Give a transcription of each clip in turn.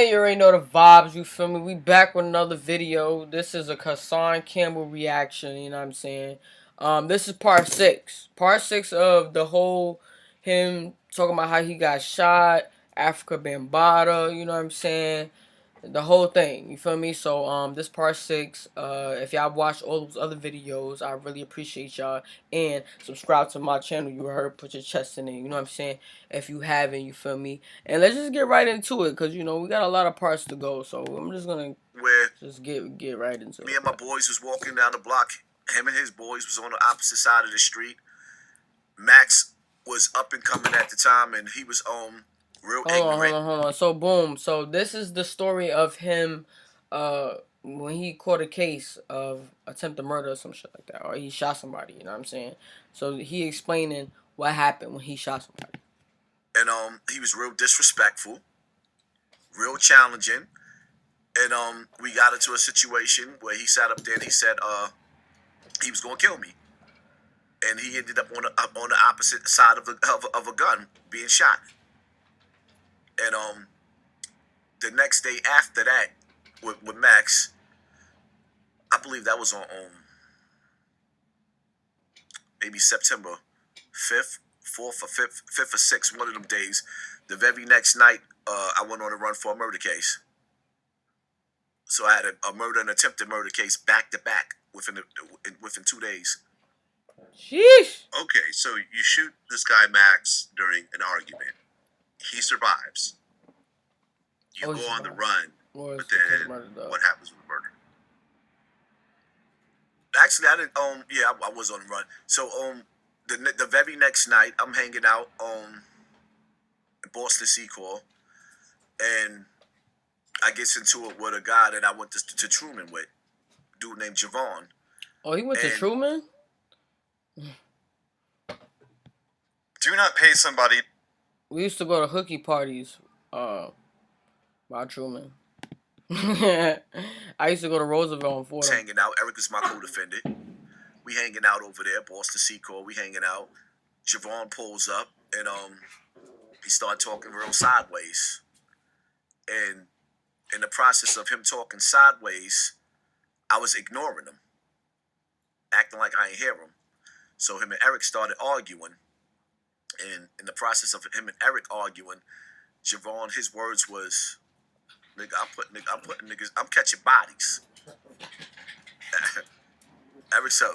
man? You already know the vibes, you feel me? We back with another video. This is a Hassan Campbell reaction, you know what I'm saying? This is part 6. Part 6 of the whole, him talking about how he got shot, Afrika you know what I'm saying? The whole thing, you feel me? So this part 6. If y'all watched all those other videos, I really appreciate y'all. And subscribe to my channel. You heard, put your chest in it, you know what I'm saying? If you haven't, you feel me? And let's just get right into it, because you know we got a lot of parts to go. So I'm just gonna just get right into it. Me and my boys was walking down the block. Him and his boys was on the opposite side of the street. Max was up and coming at the time, and he was real ignorant. Hold on. So boom. So this is the story of him, when he caught a case of attempted murder or some shit like that, or he shot somebody. You know what I'm saying? So he explaining what happened when he shot somebody. And he was real disrespectful, real challenging, and we got into a situation where he sat up there and he said he was gonna kill me, and he ended up on the opposite side of a gun being shot. And the next day after that, with Max, I believe that was on maybe September 5th, 4th or 5th or 6th, one of them days. The very next night, I went on a run for a murder case. So I had a murder and attempted murder case back to back within 2 days. Sheesh. Okay, so you shoot this guy Max during an argument. He survives. You go on the run, but then what happens with the murder? Actually, I didn't. Yeah, I was on the run. So the very next night, I'm hanging out in Boston Secor, and I gets into it with a guy that I went to Truman with, a dude named Javon. Oh, he went to Truman? Do not pay somebody. We used to go to hooky parties by Truman. I used to go to Roosevelt and Fordham. Hanging out. Eric is my co-defendant. We hanging out over there, Boston Secor. We hanging out. Javon pulls up, and he started talking real sideways. And in the process of him talking sideways, I was ignoring him, acting like I ain't hear him. So him and Eric started arguing. And in the process of him and Eric arguing, Javon, his words was, I'm catching bodies. Eric said,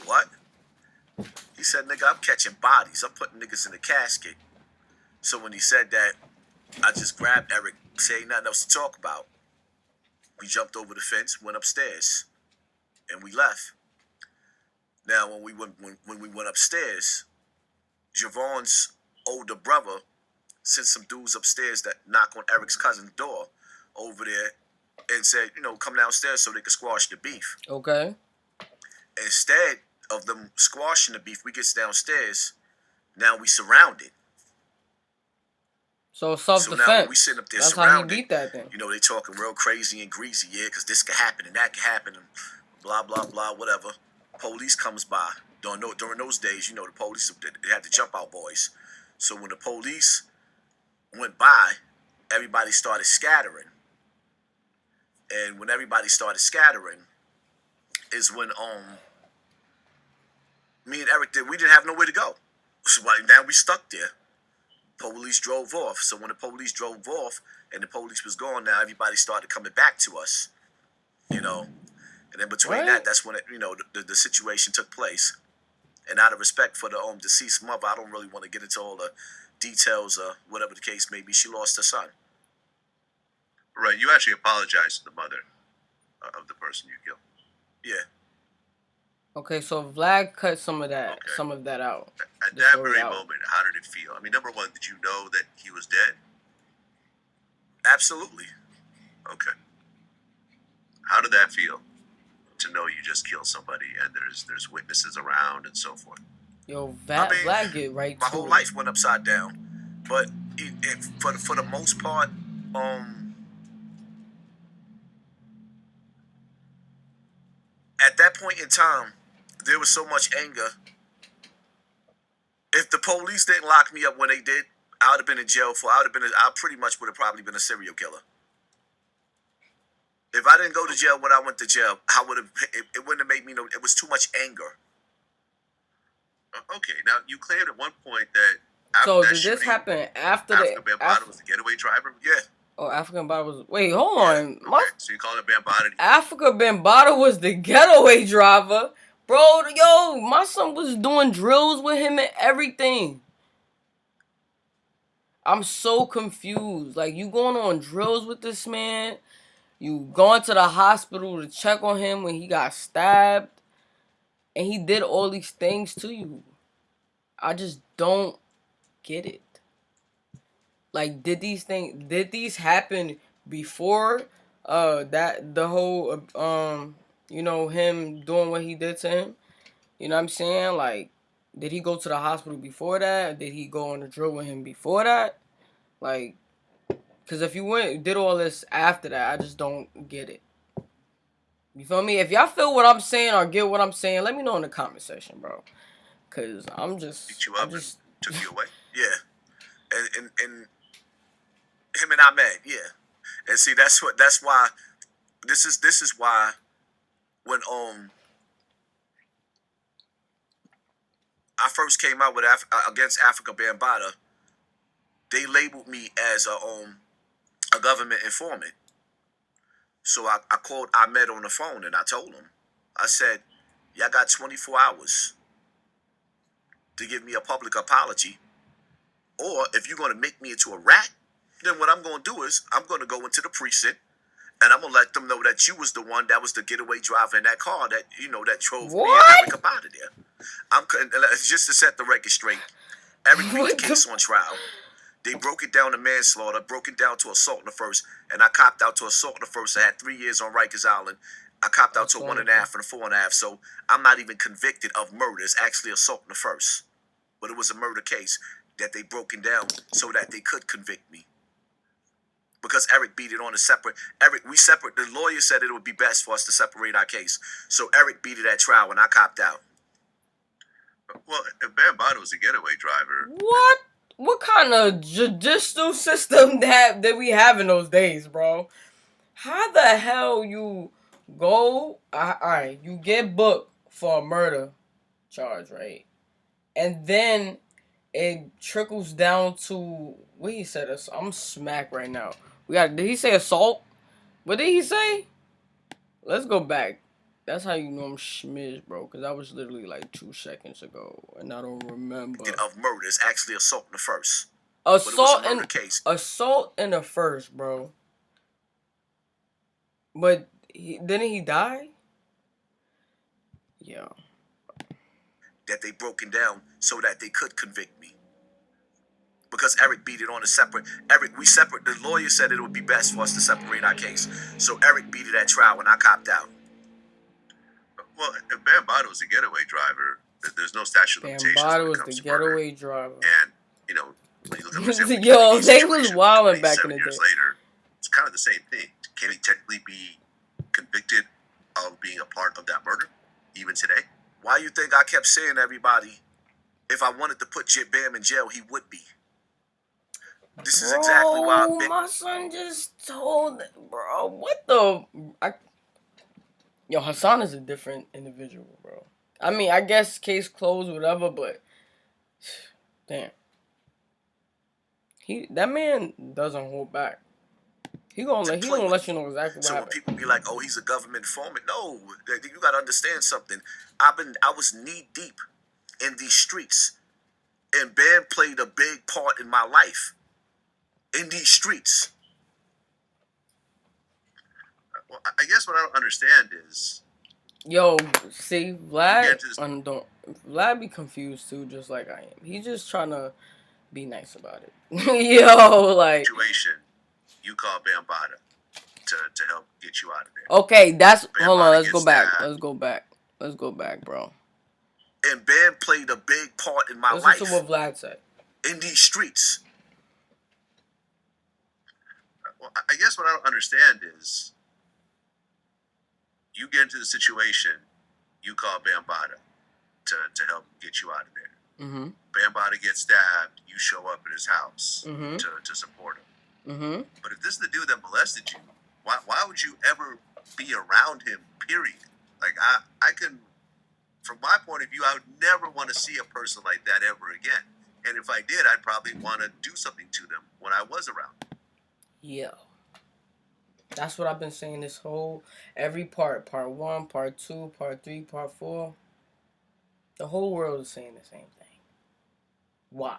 what? He said, nigga, I'm catching bodies. I'm putting niggas in the casket. So when he said that, I just grabbed Eric, saying nothing else to talk about. We jumped over the fence, went upstairs, and we left. Now, when we went upstairs, Javon's older brother sent some dudes upstairs that knock on Eric's cousin's door over there and said, come downstairs so they could squash the beef. Okay. Instead of them squashing the beef, we get downstairs. Now we surrounded. So self-defense. So now we sitting up there That's surrounded. How he beat that thing. They talking real crazy and greasy, yeah, because this could happen and that could happen and blah, blah, blah, whatever. Police comes by. During those days, the police, they had the jump out boys. So when the police went by, everybody started scattering. And when everybody started scattering is when me and Eric we didn't have nowhere to go. So now we stuck there. Police drove off. So when the police drove off and the police was gone, now everybody started coming back to us. And then between that's when the situation took place. And out of respect for the deceased mother, I don't really want to get into all the details of whatever the case may be. She lost her son. Right, you actually apologized to the mother of the person you killed. Yeah. Okay, so Vlad cut some of that out. At that very moment, how did it feel? I mean, number one, did you know that he was dead? Absolutely. Okay. How did that feel? To know you just killed somebody and there's witnesses around and so forth. Yo, Vlad get right. My whole life went upside down, but for the most part, at that point in time, there was so much anger. If the police didn't lock me up when they did, I would have been in jail I pretty much would have probably been a serial killer. If I didn't go to jail when I went to jail, I would have. It wouldn't have made me know. It was too much anger. Okay, now you claimed at one point that after So that did shooting, this happen after Afrika Bambaataa was the getaway driver? Yeah. Oh, Afrika Bambaataa was. Wait, hold on. Okay, so you call it Bambaataa? Afrika Bambaataa was the getaway driver, bro. Yo, my son was doing drills with him and everything. I'm so confused. Like, you going on drills with this man? You going to the hospital to check on him when he got stabbed, and he did all these things to you. I just don't get it. Like, did these happen before that the whole him doing what he did to him? You know what I'm saying? Like, did he go to the hospital before that? Or did he go on the drill with him before that? Like, because if you did all this after that, I just don't get it. You feel me? If y'all feel what I'm saying or get what I'm saying, let me know in the comment section, bro. Because I'm just... Picked you up and took you away? Yeah. And him and Ahmed, yeah. And see, that's why... This is why when I first came out with against Afrika Bambaataa, they labeled me as a government informant. So I called Ahmed on the phone and I told him, I said, y'all got 24 hours to give me a public apology. Or if you're going to make me into a rat, then what I'm going to do is I'm going to go into the precinct and I'm going to let them know that you was the one that was the getaway driver in that car that, that drove me and Eric out of there. Just to set the record straight, Eric beat the case on trial. They broke it down to manslaughter, broke it down to assault in the first, and I copped out to assault in the first. I had 3 years on Rikers Island. I copped out to 1.5 and a 4.5. So I'm not even convicted of murder. It's actually assault in the first. But it was a murder case that they broken down so that they could convict me. Because Eric beat it on a separate. The lawyer said it would be best for us to separate our case. So Eric beat it at trial and I copped out. Well, if Bambaataa was a getaway driver. What? What kind of judicial system that we have in those days, bro? How the hell you go... Alright, you get booked for a murder charge, right? And then it trickles down to... What he said? I'm smacked right now. Did he say assault? What did he say? Let's go back. That's how you know I'm schmizz, bro. Because that was literally like 2 seconds ago. And I don't remember. Of murder. It's actually assault in the first. Assault in the first, bro. But didn't he die? Yeah. That they broken down so that they could convict me. Because Eric beat it on a separate. The lawyer said it would be best for us to separate our case. So Eric beat it at trial and I copped out. Well, if Bambaataa was a getaway driver, there's no statute of limitations. Bambaataa was the getaway driver. And, when you look at the yo, they was wilding back in the day. Years later, it's kind of the same thing. Can he technically be convicted of being a part of that murder, even today? Why you think I kept saying everybody, if I wanted to put Bam in jail, he would be? This is exactly why my son just told... Bro, what the... Yo, Hassan is a different individual, bro. I mean, I guess case closed, whatever, but... Damn. That man doesn't hold back. He gonna let you know exactly what happened. So when people be like, oh, he's a government informant. No, you gotta understand something. I was knee deep in these streets. And Bam played a big part in my life. In these streets. Well, I guess what I don't understand is... Yo, see, Vlad be confused too, just like I am. He's just trying to be nice about it. Yo, like... Situation, you call Bambaataa to help get you out of there. Okay, hold on, let's go back, bro. And Bam played a big part in my life. Listen to what Vlad said. In these streets. Well, I guess what I don't understand is... You get into the situation, you call Bambaataa to help get you out of there. Mm-hmm. Bambaataa gets stabbed, you show up at his house to support him. Mm-hmm. But if this is the dude that molested you, why would you ever be around him, period. Like, I can, from my point of view, I would never want to see a person like that ever again. And if I did, I'd probably want to do something to them when I was around. Yeah. That's what I've been saying this whole, every part 1, part 2, part 3, part 4. The whole world is saying the same thing. Why?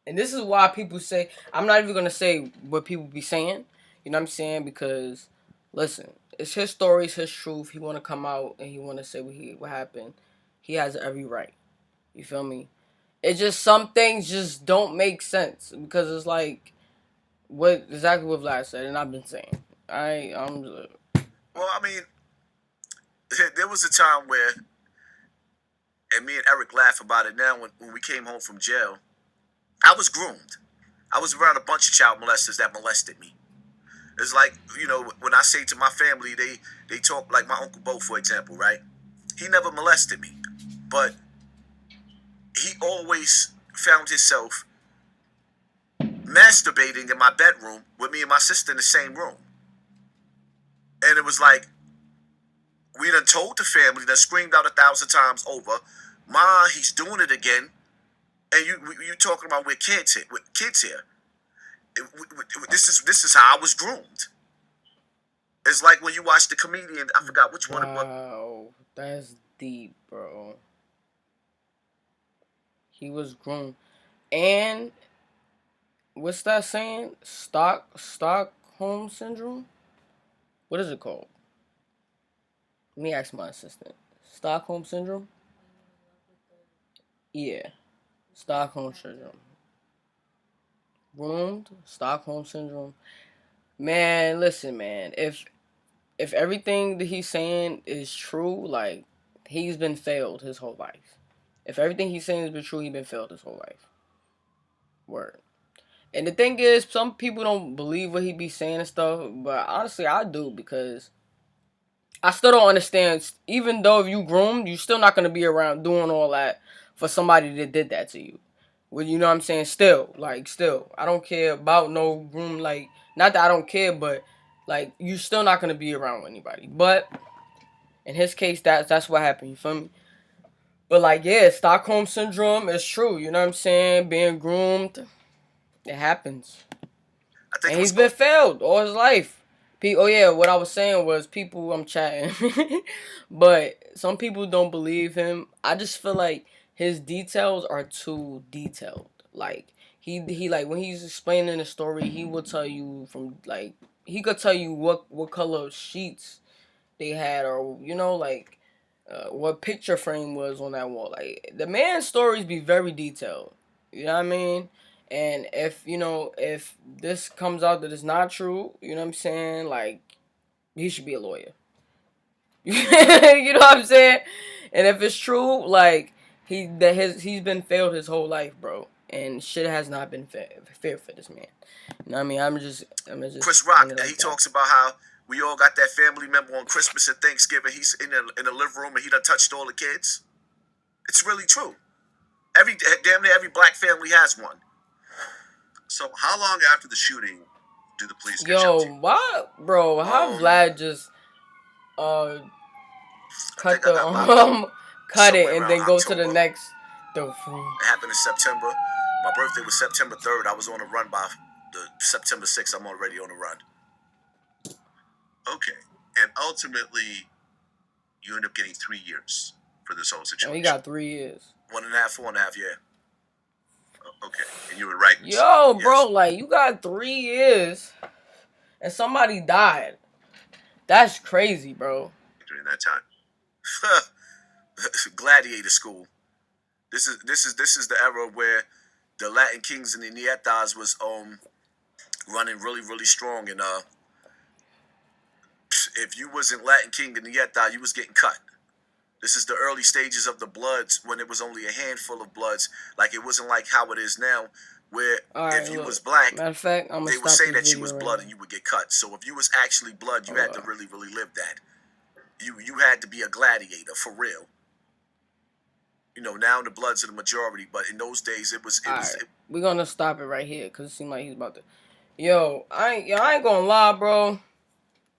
And this is why people say, I'm not even going to say what people be saying. You know what I'm saying? Because, listen, it's his story, it's his truth. He want to come out and he want to say what happened. He has every right. You feel me? It's just some things just don't make sense. Because it's like, exactly what Vlad said, and I've been saying. I'm just... Well, I mean, there was a time where, and me and Eric laugh about it now, when we came home from jail, I was groomed. I was around a bunch of child molesters that molested me. It's like, you know, when I say to my family, they talk, like my Uncle Bo, for example, right? He never molested me, but he always found himself masturbating in my bedroom with me and my sister in the same room. And it was like, we done told the family, done screamed out 1,000 times over, Ma, he's doing it again. And you talking about with kids here. This is how I was groomed. It's like when you watch the comedian, I forgot which one it was. Wow, that's deep, bro. He was groomed. And what's that saying? Stockholm syndrome? What is it called? Let me ask my assistant. Stockholm syndrome? Yeah. Stockholm syndrome. Groomed? Stockholm syndrome. Man, listen, man. If everything that he's saying is true, like, he's been failed his whole life. If everything he's saying has been true, he's been failed his whole life. Word. And the thing is, some people don't believe what he be saying and stuff, but honestly, I do, because I still don't understand. Even though if you groomed, you're still not going to be around doing all that for somebody that did that to you. Well, you know what I'm saying? Still. I don't care about no groom, like, not that I don't care, but, like, you're still not going to be around with anybody. But in his case, that's what happened, you feel me? But, like, yeah, Stockholm syndrome is true, you know what I'm saying? Being groomed, it happens. And he's been failed all his life. Oh, yeah, what I was saying was I'm chatting. But some people don't believe him. I just feel like his details are too detailed. Like, he like, when he's explaining the story, he will tell you from, like, he could tell you what color sheets they had, or, you know, like, what picture frame was on that wall. Like, the man's stories be very detailed. You know what I mean? And if this comes out that it's not true, you know what I'm saying? Like, he should be a lawyer. You know what I'm saying? And if it's true, like, he's been failed his whole life, bro. And shit has not been fair for this man. You know what I mean? I'm just Chris Rock, and he talks about how we all got that family member on Christmas and Thanksgiving. He's in the living room and he done touched all the kids. It's really true. Damn near every black family has one. So how long after the shooting do the police catch up to you? What, bro? How Vlad just cut it and then go to the next. It happened in September. My birthday was September 3rd. I was on a run by the September 6th. I'm already on a run. Okay. And ultimately, you end up getting 3 years for this whole situation. Oh, he got 3 years. 1.5, 4.5, yeah. Okay. And you were right. Yo, bro, like, you got 3 years and somebody died. That's crazy, bro. During that time. Gladiator school. This is the era where the Latin Kings and the Nietas was running really, really strong, and if you wasn't Latin King and Nieta, you was getting cut. This is the early stages of the Bloods, when it was only a handful of Bloods. Like, it wasn't like how it is now, where if you was black, matter of fact, they would say that you was blood and you would get cut. So if you was actually blood, you had to really, really live that. You had to be a gladiator for real. You know, now the Bloods are the majority, but in those days we're gonna stop it right here because it seems like he's about to. Yo, I ain't gonna lie, bro.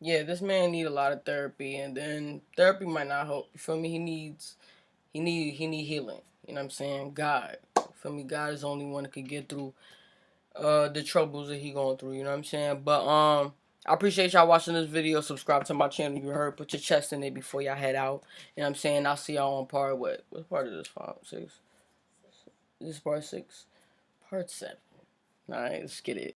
yeah, this man need a lot of therapy, and then therapy might not help. You feel me? He need healing. You know what I'm saying? God, you feel me? God is the only one that could get through the troubles that he going through. You know what I'm saying? But I appreciate y'all watching this video. Subscribe to my channel. You heard? Put your chest in it before y'all head out. You know what I'm saying? I'll see y'all on part what? What part of this? 5, 6. This is part 6. Part 7. All right, let's get it.